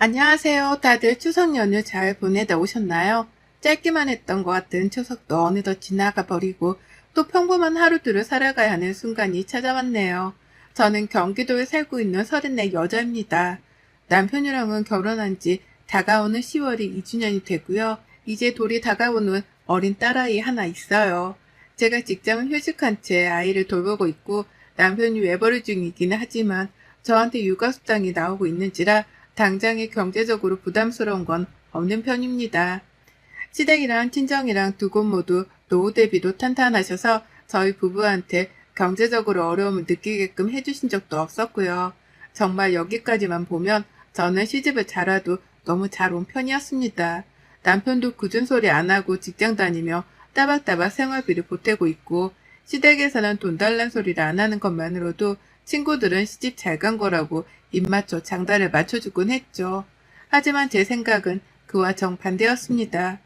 안녕하세요. 다들 추석 연휴 잘 보내다 오셨나요? 짧기만 했던 것 같은 추석도 어느덧 지나가 버리고 또 평범한 하루들을 살아가야 하는 순간이 찾아왔네요. 저는 경기도에 살고 있는 34 여자입니다. 남편이랑은 결혼한 지 다가오는 10월이 2주년이 되고요. 이제 돌이 다가오는 어린 딸아이 하나 있어요. 제가 직장을 휴직한 채 아이를 돌보고 있고 남편이 외벌이 중이긴 하지만 저한테 육아수당이 나오고 있는지라 당장에 경제적으로 부담스러운 건 없는 편입니다. 시댁이랑 친정이랑 두 곳 모두 노후 대비도 탄탄하셔서 저희 부부한테 경제적으로 어려움을 느끼게끔 해주신 적도 없었고요. 정말 여기까지만 보면 저는 시집을 잘와도 너무 잘 온 편이었습니다. 남편도 굳은 소리 안 하고 직장 다니며 따박따박 생활비를 보태고 있고 시댁에서는 돈 달란 소리를 안 하는 것만으로도 친구들은 시집 잘 간 거라고 입맞춰 장단을 맞춰주곤 했죠. 하지만 제 생각은 그와 정반대였습니다.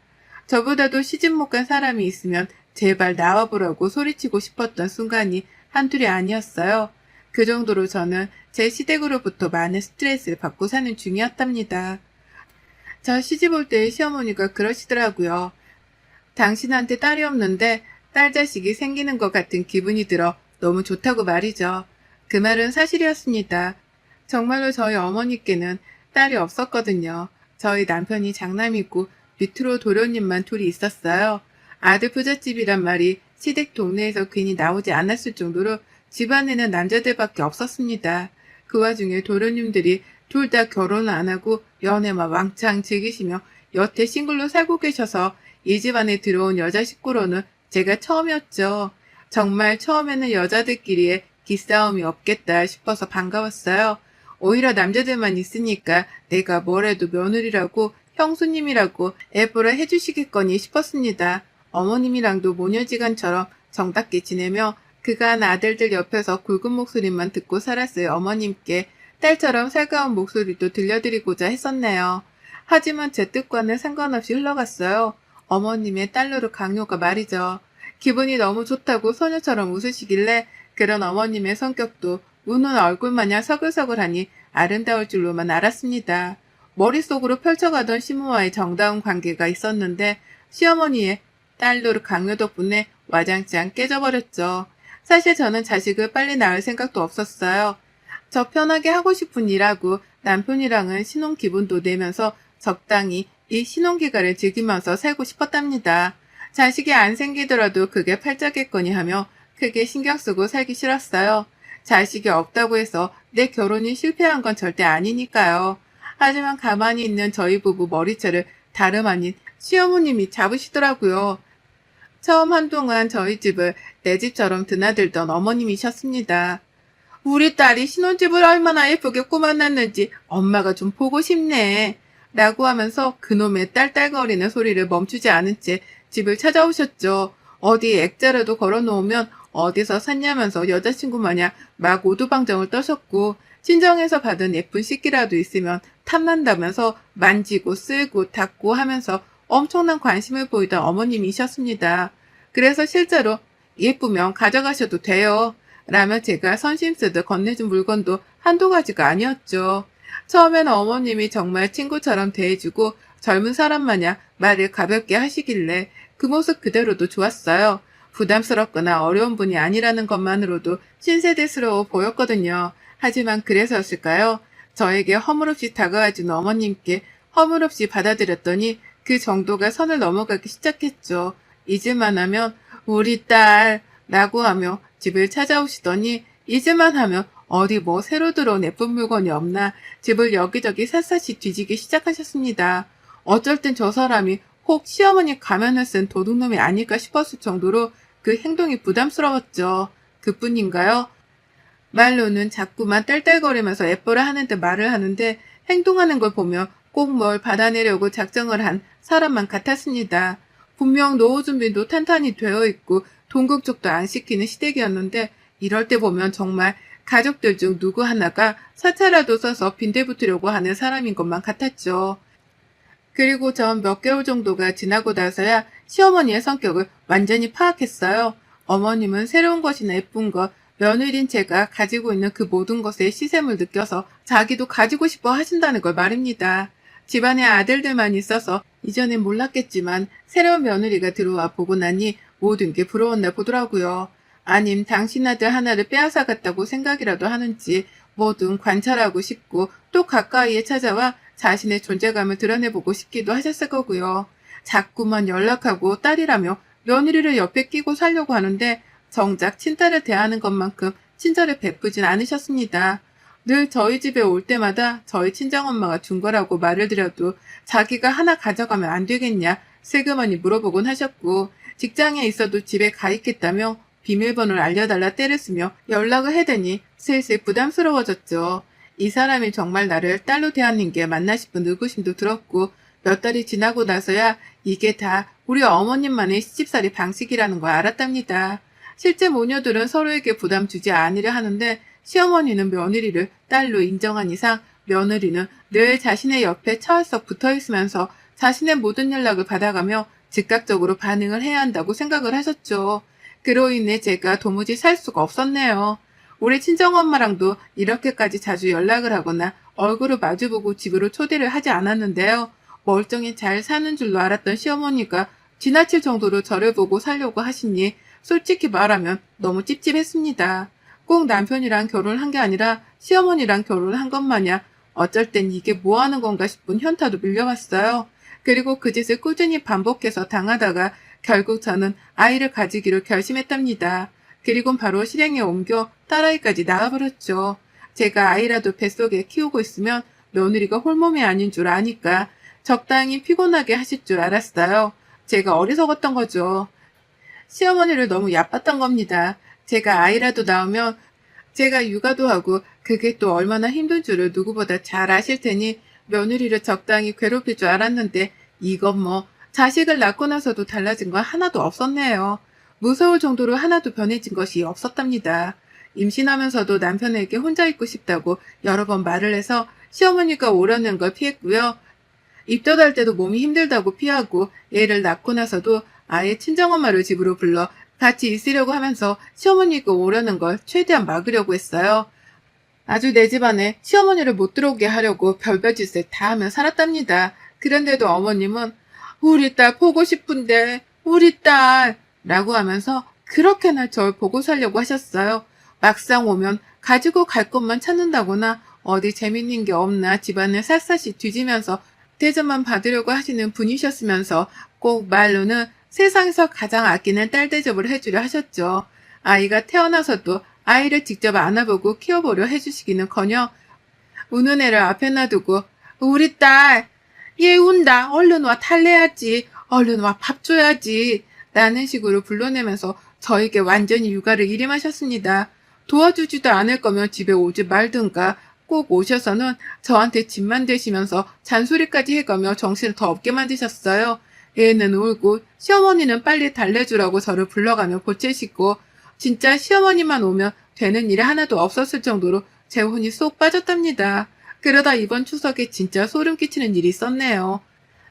저보다도 시집 못 간 사람이 있으면 제발 나와보라고 소리치고 싶었던 순간이 한둘이 아니었어요. 그 정도로 저는 제 시댁으로부터 많은 스트레스를 받고 사는 중이었답니다. 저 시집 올 때 시어머니가 그러시더라고요. 당신한테 딸이 없는데 딸 자식이 생기는 것 같은 기분이 들어 너무 좋다고 말이죠. 그 말은 사실이었습니다. 정말로 저희 어머니께는 딸이 없었거든요. 저희 남편이 장남이고 밑으로 도련님만 둘이 있었어요. 아들 부잣집이란 말이 시댁 동네에서 괜히 나오지 않았을 정도로 집안에는 남자들밖에 없었습니다. 그 와중에 도련님들이 둘 다 결혼 안 하고 연애만 왕창 즐기시며 여태 싱글로 살고 계셔서 이 집안에 들어온 여자 식구로는 제가 처음이었죠. 정말 처음에는 여자들끼리의 기싸움이 없겠다 싶어서 반가웠어요. 오히려 남자들만 있으니까 내가 뭐래도 며느리라고 형수님이라고 애보라 해주시겠거니 싶었습니다. 어머님이랑도 모녀지간처럼 정답게 지내며 그간 아들들 옆에서 굵은 목소리만 듣고 살았을 어머님께 딸처럼 살가운 목소리도 들려드리고자 했었네요. 하지만 제 뜻과는 상관없이 흘러갔어요. 어머님의 딸로로 강요가 말이죠. 기분이 너무 좋다고 소녀처럼 웃으시길래 그런 어머님의 성격도 우는 얼굴마냥 서글서글하니 아름다울 줄로만 알았습니다. 머릿속으로 펼쳐가던 시모와의 정다운 관계가 있었는데 시어머니의 딸로로 강요 덕분에 와장창 깨져버렸죠. 사실 저는 자식을 빨리 낳을 생각도 없었어요. 저 편하게 하고 싶은 일하고 남편이랑은 신혼 기분도 내면서 적당히 이 신혼기간을 즐기면서 살고 싶었답니다. 자식이 안 생기더라도 그게 팔자겠거니 하며 크게 신경 쓰고 살기 싫었어요. 자식이 없다고 해서 내 결혼이 실패한 건 절대 아니니까요. 하지만 가만히 있는 저희 부부 머리채를 다름 아닌 시어머님이 잡으시더라고요. 처음 한동안 저희 집을 내 집처럼 드나들던 어머님이셨습니다. 우리 딸이 신혼집을 얼마나 예쁘게 꾸며놨는지 엄마가 좀 보고 싶네. 라고 하면서 그놈의 딸딸거리는 소리를 멈추지 않은 채 집을 찾아오셨죠. 어디 액자라도 걸어놓으면 어디서 샀냐면서 여자친구 마냥 막 오두방정을 떠셨고 친정에서 받은 예쁜 식기라도 있으면 탐난다면서 만지고 쓸고 닦고 하면서 엄청난 관심을 보이던 어머님이셨습니다. 그래서 실제로 예쁘면 가져가셔도 돼요. 라며 제가 선심 쓰듯 건네준 물건도 한두 가지가 아니었죠. 처음에는 어머님이 정말 친구처럼 대해주고 젊은 사람 마냥 말을 가볍게 하시길래 그 모습 그대로도 좋았어요. 부담스럽거나 어려운 분이 아니라는 것만으로도 신세대스러워 보였거든요. 하지만 그래서였을까요? 저에게 허물없이 다가와준 어머님께 허물없이 받아들였더니 그 정도가 선을 넘어가기 시작했죠. 잊을만 하면 우리 딸 라고 하며 집을 찾아오시더니 잊을만 하면 어디 뭐 새로 들어온 예쁜 물건이 없나 집을 여기저기 샅샅이 뒤지기 시작하셨습니다. 어쩔 땐 저 사람이 혹 시어머니 가면을 쓴 도둑놈이 아닐까 싶었을 정도로 그 행동이 부담스러웠죠. 그뿐인가요? 말로는 자꾸만 딸딸거리면서 예뻐라 하는 듯 말을 하는데 행동하는 걸 보면 꼭 뭘 받아내려고 작정을 한 사람만 같았습니다. 분명 노후 준비도 탄탄히 되어 있고 돈 걱정도 안 시키는 시댁이었는데 이럴 때 보면 정말 가족들 중 누구 하나가 사채라도 써서 빈대붙으려고 하는 사람인 것만 같았죠. 그리고 전 몇 개월 정도가 지나고 나서야 시어머니의 성격을 완전히 파악했어요. 어머님은 새로운 것이나 예쁜 것, 며느리인 제가 가지고 있는 그 모든 것에 시샘을 느껴서 자기도 가지고 싶어 하신다는 걸 말입니다. 집안에 아들들만 있어서 이전엔 몰랐겠지만 새로운 며느리가 들어와 보고 나니 모든 게 부러웠나 보더라고요. 아님 당신 아들 하나를 빼앗아갔다고 생각이라도 하는지 뭐든 관찰하고 싶고 또 가까이에 찾아와 자신의 존재감을 드러내보고 싶기도 하셨을 거고요. 자꾸만 연락하고 딸이라며 며느리를 옆에 끼고 살려고 하는데 정작 친딸을 대하는 것만큼 친절을 베푸진 않으셨습니다. 늘 저희 집에 올 때마다 저희 친정엄마가 준 거라고 말을 드려도 자기가 하나 가져가면 안 되겠냐 슬그머니 물어보곤 하셨고 직장에 있어도 집에 가 있겠다며 비밀번호를 알려달라 떼를 쓰며 연락을 해대니 슬슬 부담스러워졌죠. 이 사람이 정말 나를 딸로 대하는 게 맞나 싶은 의구심도 들었고 몇 달이 지나고 나서야 이게 다 우리 어머님만의 시집살이 방식이라는 걸 알았답니다. 실제 모녀들은 서로에게 부담 주지 않으려 하는데 시어머니는 며느리를 딸로 인정한 이상 며느리는 늘 자신의 옆에 철썩 붙어있으면서 자신의 모든 연락을 받아가며 즉각적으로 반응을 해야 한다고 생각을 하셨죠. 그로 인해 제가 도무지 살 수가 없었네요. 우리 친정엄마랑도 이렇게까지 자주 연락을 하거나 얼굴을 마주보고 집으로 초대를 하지 않았는데요. 멀쩡히 잘 사는 줄로 알았던 시어머니가 지나칠 정도로 저를 보고 살려고 하시니 솔직히 말하면 너무 찝찝했습니다. 꼭 남편이랑 결혼을 한 게 아니라 시어머니랑 결혼을 한 것 마냥 어쩔 땐 이게 뭐 하는 건가 싶은 현타도 밀려왔어요. 그리고 그 짓을 꾸준히 반복해서 당하다가 결국 저는 아이를 가지기로 결심했답니다. 그리곤 바로 실행에 옮겨 딸아이까지 낳아버렸죠. 제가 아이라도 뱃속에 키우고 있으면 며느리가 홀몸이 아닌 줄 아니까 적당히 피곤하게 하실 줄 알았어요. 제가 어리석었던 거죠. 시어머니를 너무 얕봤던 겁니다. 제가 아이라도 낳으면 제가 육아도 하고 그게 또 얼마나 힘든 줄을 누구보다 잘 아실 테니 며느리를 적당히 괴롭힐 줄 알았는데 이건 뭐 자식을 낳고 나서도 달라진 건 하나도 없었네요. 무서울 정도로 하나도 변해진 것이 없었답니다. 임신하면서도 남편에게 혼자 있고 싶다고 여러 번 말을 해서 시어머니가 오려는 걸 피했고요. 입덧할 때도 몸이 힘들다고 피하고 애를 낳고 나서도 아예 친정엄마를 집으로 불러 같이 있으려고 하면서 시어머니가 오려는 걸 최대한 막으려고 했어요. 아주 내 집안에 시어머니를 못 들어오게 하려고 별별 짓을 다 하며 살았답니다. 그런데도 어머님은 우리 딸 보고 싶은데 우리 딸 라고 하면서 그렇게나 절 보고 살려고 하셨어요. 막상 오면 가지고 갈 것만 찾는다거나 어디 재밌는 게 없나 집안을 샅샅이 뒤지면서 대접만 받으려고 하시는 분이셨으면서 꼭 말로는 세상에서 가장 아끼는 딸 대접을 해주려 하셨죠. 아이가 태어나서도 아이를 직접 안아보고 키워보려 해주시기는커녕 우는 애를 앞에 놔두고 우리 딸, 얘 운다. 얼른 와 탈래야지. 얼른 와 밥 줘야지. 라는 식으로 불러내면서 저에게 완전히 육아를 일임하셨습니다. 도와주지도 않을 거면 집에 오지 말든가 꼭 오셔서는 저한테 집만 대시면서 잔소리까지 해가며 정신을 더 없게 만드셨어요. 애는 울고 시어머니는 빨리 달래주라고 저를 불러가며 보채시고 진짜 시어머니만 오면 되는 일이 하나도 없었을 정도로 제 혼이 쏙 빠졌답니다. 그러다 이번 추석에 진짜 소름 끼치는 일이 있었네요.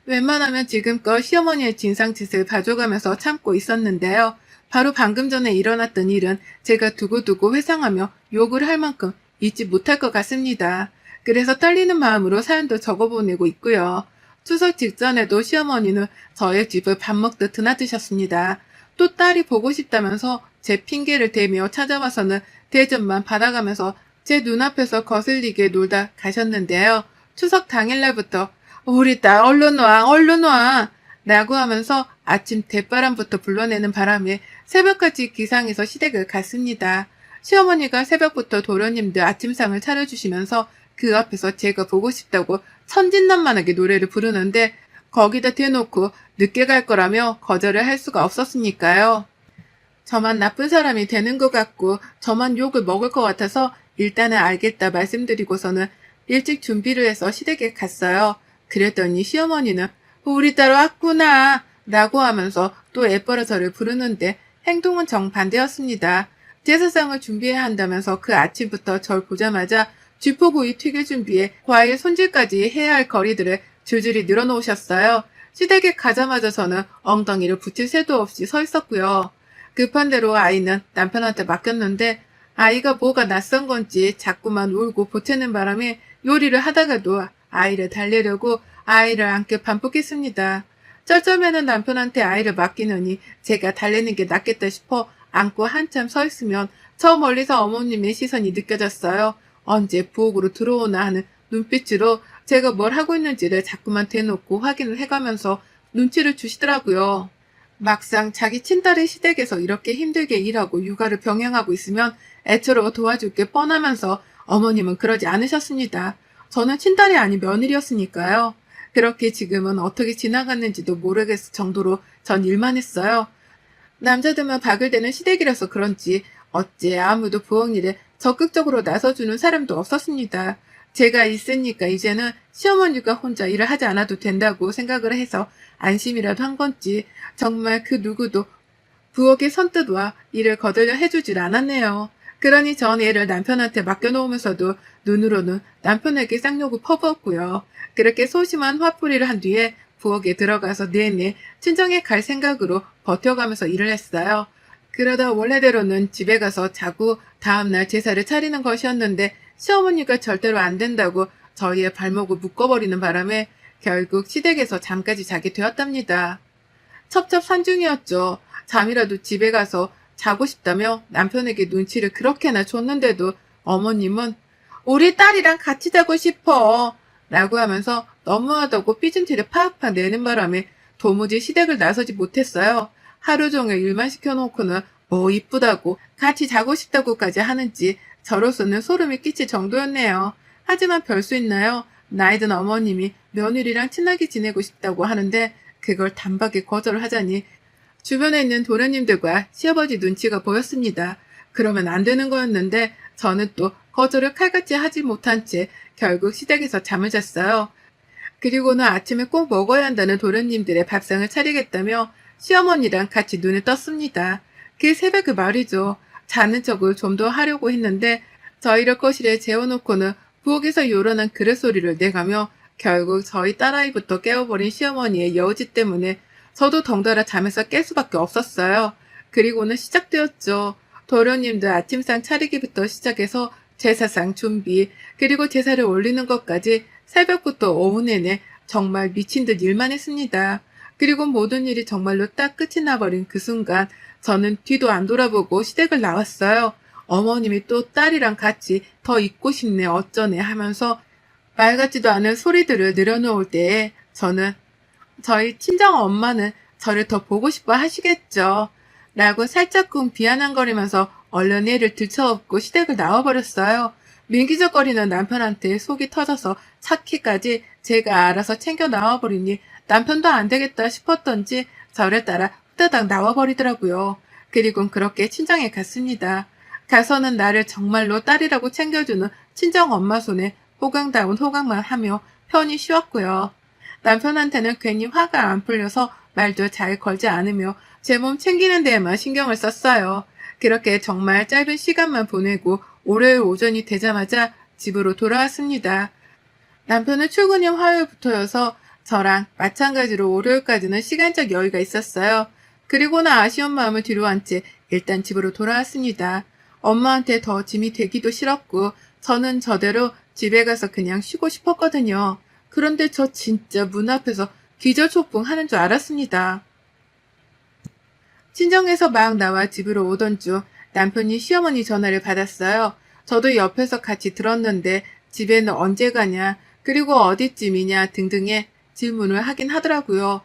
웬만하면 지금껏 시어머니의 진상짓을 봐줘가면서 참고 있었는데요. 바로 방금 전에 일어났던 일은 제가 두고두고 회상하며 욕을 할 만큼 잊지 못할 것 같습니다. 그래서 떨리는 마음으로 사연도 적어보내고 있고요. 추석 직전에도 시어머니는 저의 집을 밥 먹듯 드나드셨습니다. 또 딸이 보고 싶다면서 제 핑계를 대며 찾아와서는 대접만 받아가면서 제 눈앞에서 거슬리게 놀다 가셨는데요. 추석 당일날부터 우리 딸 얼른 와 얼른 와 라고 하면서 아침 대바람부터 불러내는 바람에 새벽까지 기상해서 시댁을 갔습니다. 시어머니가 새벽부터 도련님들 아침상을 차려주시면서 그 앞에서 제가 보고 싶다고 천진난만하게 노래를 부르는데 거기다 대놓고 늦게 갈 거라며 거절을 할 수가 없었으니까요. 저만 나쁜 사람이 되는 것 같고 저만 욕을 먹을 것 같아서 일단은 알겠다 말씀드리고서는 일찍 준비를 해서 시댁에 갔어요. 그랬더니 시어머니는 우리 딸 왔구나 라고 하면서 또 애벌어 저를 부르는데 행동은 정반대였습니다. 제사상을 준비해야 한다면서 그 아침부터 절 보자마자 쥐포구이 튀길 준비에 과일 손질까지 해야 할 거리들을 줄줄이 늘어놓으셨어요. 시댁에 가자마자 저는 엉덩이를 붙일 새도 없이 서 있었고요. 급한 대로 아이는 남편한테 맡겼는데 아이가 뭐가 낯선 건지 자꾸만 울고 보채는 바람에 요리를 하다가도 아이를 달래려고 아이를 안게 반복했습니다. 쩔쩔매는 남편한테 아이를 맡기느니 제가 달래는 게 낫겠다 싶어 안고 한참 서 있으면 저 멀리서 어머님의 시선이 느껴졌어요. 언제 부엌으로 들어오나 하는 눈빛으로 제가 뭘 하고 있는지를 자꾸만 대놓고 확인을 해가면서 눈치를 주시더라고요. 막상 자기 친딸의 시댁에서 이렇게 힘들게 일하고 육아를 병행하고 있으면 애처로 도와줄 게 뻔하면서 어머님은 그러지 않으셨습니다. 저는 친딸이 아닌 며느리였으니까요. 그렇게 지금은 어떻게 지나갔는지도 모르겠을 정도로 전 일만 했어요. 남자들만 박을대는 시댁이라서 그런지 어째 아무도 부엌 일에 적극적으로 나서주는 사람도 없었습니다. 제가 있으니까 이제는 시어머니가 혼자 일을 하지 않아도 된다고 생각을 해서 안심이라도 한 건지 정말 그 누구도 부엌에 선뜻 와 일을 거들려 해주질 않았네요. 그러니 전 애를 남편한테 맡겨놓으면서도 눈으로는 남편에게 쌍욕을 퍼부었고요. 그렇게 소심한 화풀이를 한 뒤에 부엌에 들어가서 내내 친정에 갈 생각으로 버텨가면서 일을 했어요. 그러다 원래대로는 집에 가서 자고 다음날 제사를 차리는 것이었는데 시어머니가 절대로 안 된다고 저희의 발목을 묶어버리는 바람에 결국 시댁에서 잠까지 자게 되었답니다. 첩첩산중이었죠. 잠이라도 집에 가서 자고 싶다며 남편에게 눈치를 그렇게나 줬는데도 어머님은 우리 딸이랑 같이 자고 싶어 라고 하면서 너무하다고 삐진 티를 팍팍 내는 바람에 도무지 시댁을 나서지 못했어요. 하루 종일 일만 시켜놓고는 뭐 이쁘다고 같이 자고 싶다고까지 하는지 저로서는 소름이 끼칠 정도였네요. 하지만 별 수 있나요? 나이든 어머님이 며느리랑 친하게 지내고 싶다고 하는데 그걸 단박에 거절을 하자니 주변에 있는 도련님들과 시아버지 눈치가 보였습니다. 그러면 안 되는 거였는데 저는 또 거절을 칼같이 하지 못한 채 결국 시댁에서 잠을 잤어요. 그리고는 아침에 꼭 먹어야 한다는 도련님들의 밥상을 차리겠다며 시어머니랑 같이 눈을 떴습니다. 그 새벽에 말이죠. 자는 척을 좀 더 하려고 했는데 저희를 거실에 재워놓고는 부엌에서 요란한 그릇 소리를 내가며 결국 저희 딸아이부터 깨워버린 시어머니의 여우짓 때문에 저도 덩달아 잠에서 깰 수밖에 없었어요. 그리고는 시작되었죠. 도련님들 아침상 차리기부터 시작해서 제사상 준비, 그리고 제사를 올리는 것까지 새벽부터 오후 내내 정말 미친 듯 일만 했습니다. 그리고 모든 일이 정말로 딱 끝이 나버린 그 순간 저는 뒤도 안 돌아보고 시댁을 나왔어요. 어머님이 또 딸이랑 같이 더 있고 싶네 어쩌네 하면서 말 같지도 않은 소리들을 늘어놓을 때에 저는 저희 친정 엄마는 저를 더 보고 싶어 하시겠죠. 라고 살짝쿵 비아냥거리면서 얼른 애를 들쳐업고 시댁을 나와버렸어요. 민기적거리는 남편한테 속이 터져서 차키까지 제가 알아서 챙겨 나와버리니 남편도 안 되겠다 싶었던지 저를 따라 후다닥 나와버리더라고요. 그리곤 그렇게 친정에 갔습니다. 가서는 나를 정말로 딸이라고 챙겨주는 친정 엄마 손에 호강다운 호강만 하며 편히 쉬었고요. 남편한테는 괜히 화가 안 풀려서 말도 잘 걸지 않으며 제 몸 챙기는 데에만 신경을 썼어요. 그렇게 정말 짧은 시간만 보내고 월요일 오전이 되자마자 집으로 돌아왔습니다. 남편은 출근이 화요일부터여서 저랑 마찬가지로 월요일까지는 시간적 여유가 있었어요. 그리고는 아쉬운 마음을 뒤로한 채 일단 집으로 돌아왔습니다. 엄마한테 더 짐이 되기도 싫었고 저는 저대로 집에 가서 그냥 쉬고 싶었거든요. 그런데 저 진짜 문 앞에서 기절초풍 하는 줄 알았습니다. 친정에서 막 나와 집으로 오던 중 남편이 시어머니 전화를 받았어요. 저도 옆에서 같이 들었는데 집에는 언제 가냐, 그리고 어디쯤이냐 등등의 질문을 하긴 하더라고요.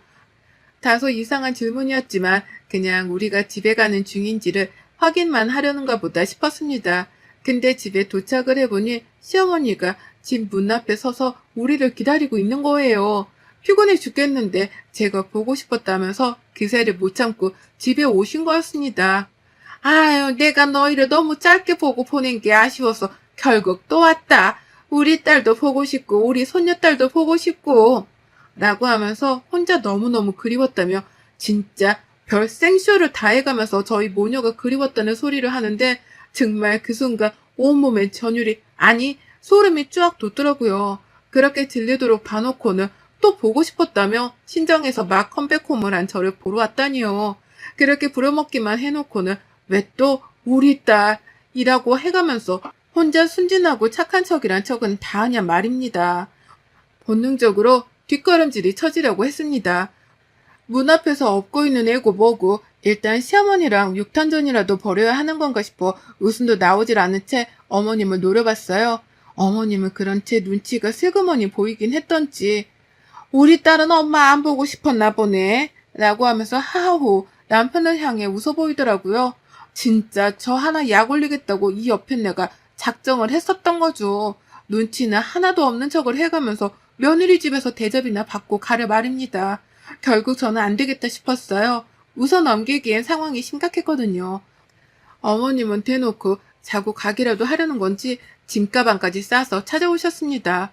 다소 이상한 질문이었지만 그냥 우리가 집에 가는 중인지를 확인만 하려는가 보다 싶었습니다. 근데 집에 도착을 해보니 시어머니가 집 문 앞에 서서 우리를 기다리고 있는 거예요. 피곤해 죽겠는데 제가 보고 싶었다면서 기세를 못 참고 집에 오신 거였습니다. 아유, 내가 너희를 너무 짧게 보고 보낸 게 아쉬워서 결국 또 왔다. 우리 딸도 보고 싶고 우리 손녀딸도 보고 싶고 라고 하면서 혼자 너무너무 그리웠다며 진짜 별 생쇼를 다 해가면서 저희 모녀가 그리웠다는 소리를 하는데 정말 그 순간 온몸에 전율이 아니 소름이 쫙 돋더라고요. 그렇게 들리도록 봐놓고는 또 보고 싶었다며 친정에서 막 컴백홈을 한 저를 보러 왔다니요. 그렇게 부려먹기만 해놓고는 왜 또 우리 딸 이라고 해가면서 혼자 순진하고 착한 척이란 척은 다 하냐 말입니다. 본능적으로 뒷걸음질이 쳐지려고 했습니다. 문 앞에서 업고 있는 애고 뭐고 일단 시어머니랑 육탄전이라도 벌여야 하는 건가 싶어 웃음도 나오질 않은 채 어머님을 노려봤어요. 어머님은 그런 채 눈치가 슬그머니 보이긴 했던지 우리 딸은 엄마 안 보고 싶었나 보네 라고 하면서 하하호 남편을 향해 웃어 보이더라고요. 진짜 저 하나 약 올리겠다고 이 옆에 내가 작정을 했었던 거죠. 눈치는 하나도 없는 척을 해가면서 며느리 집에서 대접이나 받고 가려 말입니다. 결국 저는 안 되겠다 싶었어요. 웃어 넘기기엔 상황이 심각했거든요. 어머님은 대놓고 자고 가기라도 하려는 건지 짐가방까지 싸서 찾아오셨습니다.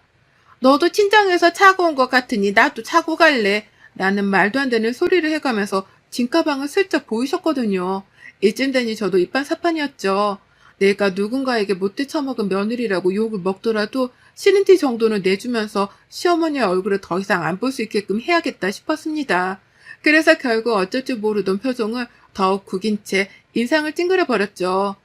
너도 친정에서 차고 온 것 같으니 나도 차고 갈래. 라는 말도 안 되는 소리를 해가면서 짐가방을 슬쩍 보이셨거든요. 이쯤 되니 저도 이판사판이었죠. 내가 누군가에게 못돼 처먹은 며느리라고 욕을 먹더라도 싫은 티 정도는 내주면서 시어머니의 얼굴을 더 이상 안 볼 수 있게끔 해야겠다 싶었습니다. 그래서 결국 어쩔 줄 모르던 표정을 더욱 구긴 채 인상을 찡그려 버렸죠.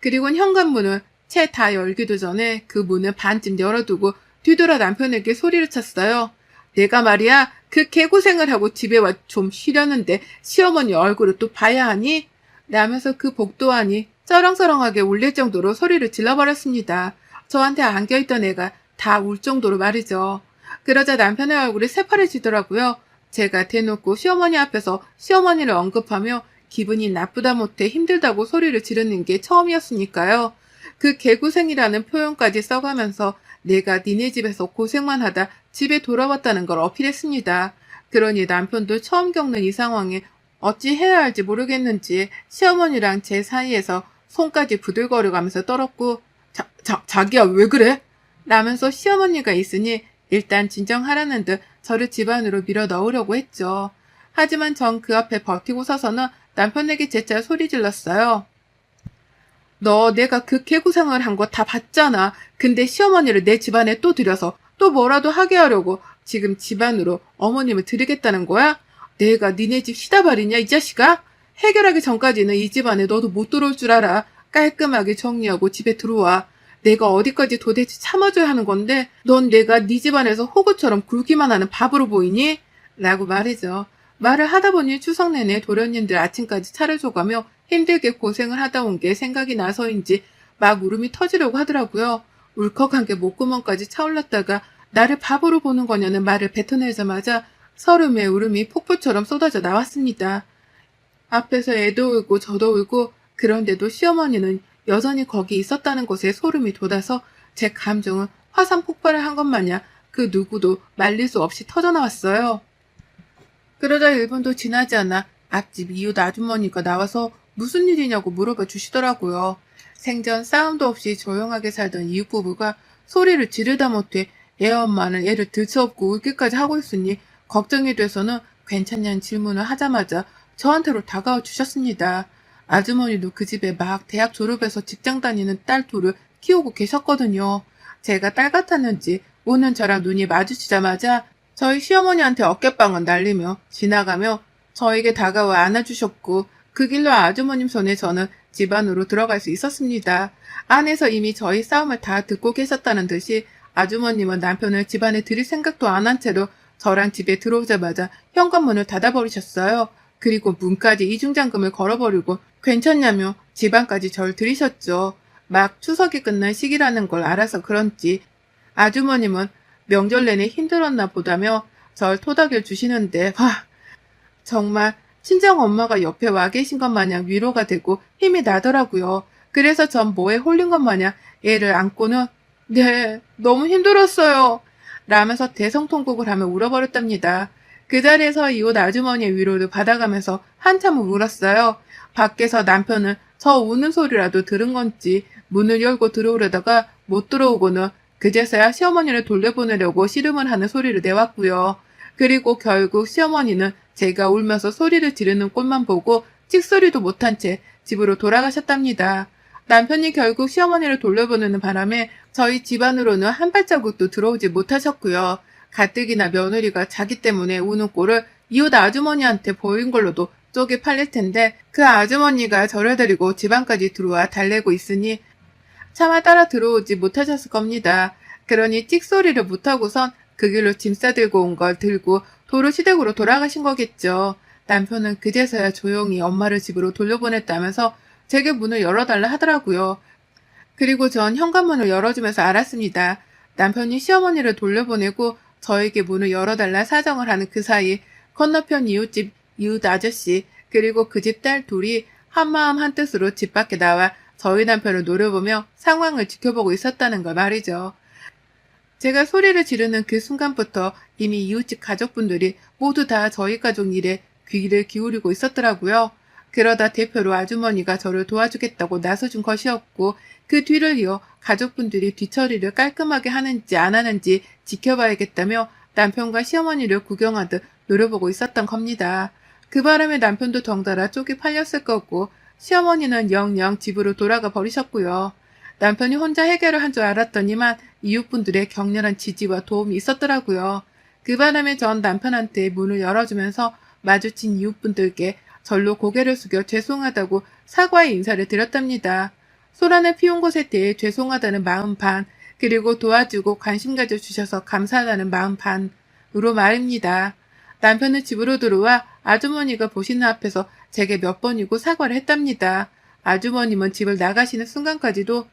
그리고는 현관문을 채 다 열기도 전에 그 문을 반쯤 열어두고 뒤돌아 남편에게 소리를 쳤어요. 내가 말이야 그 개고생을 하고 집에 와 좀 쉬려는데 시어머니 얼굴을 또 봐야 하니? 라면서 그 복도안이 쩌렁쩌렁하게 울릴 정도로 소리를 질러버렸습니다. 저한테 안겨있던 애가 다 울 정도로 말이죠. 그러자 남편의 얼굴이 새파래지더라고요. 제가 대놓고 시어머니 앞에서 시어머니를 언급하며 기분이 나쁘다 못해 힘들다고 소리를 지르는 게 처음이었으니까요. 그 개고생이라는 표현까지 써가면서 내가 니네 집에서 고생만 하다 집에 돌아왔다는 걸 어필했습니다. 그러니 남편도 처음 겪는 이 상황에 어찌 해야 할지 모르겠는지 시어머니랑 제 사이에서 손까지 부들거려가면서 떨었고 자기야 왜 그래? 라면서 시어머니가 있으니 일단 진정하라는 듯 저를 집 안으로 밀어 넣으려고 했죠. 하지만 전 그 앞에 버티고 서서는 남편에게 재차 소리 질렀어요. 너 내가 그 개고생을 한 거 다 봤잖아. 근데 시어머니를 내 집안에 또 들여서 또 뭐라도 하게 하려고 지금 집안으로 어머님을 들이겠다는 거야? 내가 니네 집 시다발이냐 이 자식아? 해결하기 전까지는 이 집안에 너도 못 들어올 줄 알아. 깔끔하게 정리하고 집에 들어와. 내가 어디까지 도대체 참아줘야 하는 건데 넌 내가 네 집안에서 호구처럼 굴기만 하는 밥으로 보이니? 라고 말이죠. 말을 하다 보니 추석 내내 도련님들 아침까지 차려줘가며 힘들게 고생을 하다 온 게 생각이 나서인지 막 울음이 터지려고 하더라고요. 울컥한 게 목구멍까지 차올랐다가 나를 바보로 보는 거냐는 말을 뱉어내자마자 서름의 울음이 폭포처럼 쏟아져 나왔습니다. 앞에서 애도 울고 저도 울고 그런데도 시어머니는 여전히 거기 있었다는 것에 소름이 돋아서 제 감정은 화산 폭발을 한 것 마냥 그 누구도 말릴 수 없이 터져나왔어요. 그러다 1분도 지나지 않아 앞집 이웃 아주머니가 나와서 무슨 일이냐고 물어봐 주시더라고요. 생전 싸움도 없이 조용하게 살던 이웃 부부가 소리를 지르다 못해 애 엄마는 애를 들쳐업고 울기까지 하고 있으니 걱정이 돼서는 괜찮냐는 질문을 하자마자 저한테로 다가와 주셨습니다. 아주머니도 그 집에 막 대학 졸업해서 직장 다니는 딸 둘을 키우고 계셨거든요. 제가 딸 같았는지 오는 저랑 눈이 마주치자마자 저희 시어머니한테 어깨빵을 날리며 지나가며 저에게 다가와 안아주셨고 그 길로 아주머님 손에 저는 집 안으로 들어갈 수 있었습니다. 안에서 이미 저희 싸움을 다 듣고 계셨다는 듯이 아주머님은 남편을 집 안에 들일 생각도 안 한 채로 저랑 집에 들어오자마자 현관문을 닫아버리셨어요. 그리고 문까지 이중잠금을 걸어버리고 괜찮냐며 집 안까지 절 들이셨죠. 막 추석이 끝날 시기라는 걸 알아서 그런지 아주머님은 명절 내내 힘들었나 보다며 절 토닥여 주시는데 정말 친정엄마가 옆에 와 계신 것 마냥 위로가 되고 힘이 나더라고요. 그래서 전 뭐에 홀린 것 마냥 애를 안고는 네, 너무 힘들었어요. 라면서 대성통곡을 하며 울어버렸답니다. 그 자리에서 이웃 아주머니의 위로를 받아가면서 한참을 울었어요. 밖에서 남편은 저 우는 소리라도 들은 건지 문을 열고 들어오려다가 못 들어오고는 그제서야 시어머니를 돌려보내려고 씨름을 하는 소리를 내왔고요. 그리고 결국 시어머니는 제가 울면서 소리를 지르는 꼴만 보고 찍소리도 못한 채 집으로 돌아가셨답니다. 남편이 결국 시어머니를 돌려보내는 바람에 저희 집안으로는 한 발자국도 들어오지 못하셨고요. 가뜩이나 며느리가 자기 때문에 우는 꼴을 이웃 아주머니한테 보인 걸로도 쪽이 팔릴 텐데 그 아주머니가 저를 데리고 집 안까지 들어와 달래고 있으니 차마 따라 들어오지 못하셨을 겁니다. 그러니 찍소리를 못하고선 그 길로 짐 싸들고 온 걸 들고 도로 시댁으로 돌아가신 거겠죠. 남편은 그제서야 조용히 엄마를 집으로 돌려보냈다면서 제게 문을 열어달라 하더라고요. 그리고 전 현관문을 열어주면서 알았습니다. 남편이 시어머니를 돌려보내고 저에게 문을 열어달라 사정을 하는 그 사이 건너편 이웃집 이웃 아저씨 그리고 그 집 딸 둘이 한마음 한뜻으로 집 밖에 나와 저희 남편을 노려보며 상황을 지켜보고 있었다는 걸 말이죠. 제가 소리를 지르는 그 순간부터 이미 이웃집 가족분들이 모두 다 저희 가족 일에 귀를 기울이고 있었더라고요. 그러다 대표로 아주머니가 저를 도와주겠다고 나서준 것이었고 그 뒤를 이어 가족분들이 뒤처리를 깔끔하게 하는지 안 하는지 지켜봐야겠다며 남편과 시어머니를 구경하듯 노려보고 있었던 겁니다. 그 바람에 남편도 덩달아 쪽이 팔렸을 거고 시어머니는 영영 집으로 돌아가 버리셨고요. 남편이 혼자 해결을 한 줄 알았더니만 이웃분들의 격렬한 지지와 도움이 있었더라고요. 그 바람에 전 남편한테 문을 열어주면서 마주친 이웃분들께 절로 고개를 숙여 죄송하다고 사과의 인사를 드렸답니다. 소란을 피운 것에 대해 죄송하다는 마음 반, 그리고 도와주고 관심 가져주셔서 감사하다는 마음 반으로 말입니다. 남편은 집으로 들어와 아주머니가 보시는 앞에서 제게 몇 번이고 사과를 했답니다. 아주머님은 집을 나가시는 순간까지도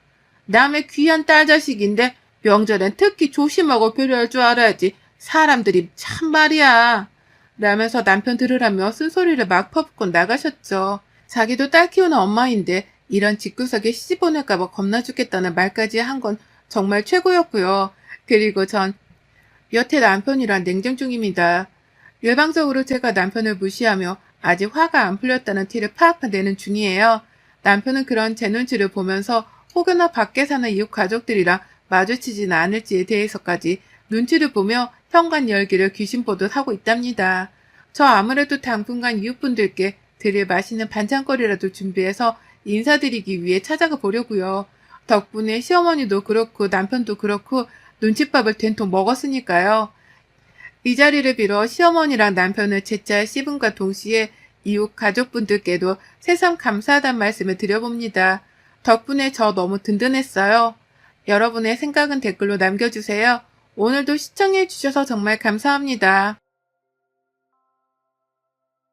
남의 귀한 딸 자식인데 명절엔 특히 조심하고 배려할 줄 알아야지. 사람들이 참 말이야. 라면서 남편 들으라며 쓴소리를 막 퍼붓고 나가셨죠. 자기도 딸 키우는 엄마인데 이런 집구석에 시집 보낼까봐 겁나 죽겠다는 말까지 한 건 정말 최고였고요. 그리고 전 여태 남편이랑 냉전 중입니다. 일방적으로 제가 남편을 무시하며 아직 화가 안 풀렸다는 티를 팍팍 내는 중이에요. 남편은 그런 제 눈치를 보면서 혹여나 밖에 사는 이웃 가족들이랑 마주치지는 않을지에 대해서까지 눈치를 보며 현관 열기를 귀신 보듯 하고 있답니다. 저 아무래도 당분간 이웃분들께 드릴 맛있는 반찬거리라도 준비해서 인사드리기 위해 찾아가 보려고요. 덕분에 시어머니도 그렇고 남편도 그렇고 눈칫밥을 된통 먹었으니까요. 이 자리를 빌어 시어머니랑 남편을 제자의 씹음과 동시에 이웃 가족분들께도 새삼 감사하다는 말씀을 드려봅니다. 덕분에 저 너무 든든했어요. 여러분의 생각은 댓글로 남겨주세요. 오늘도 시청해주셔서 정말 감사합니다.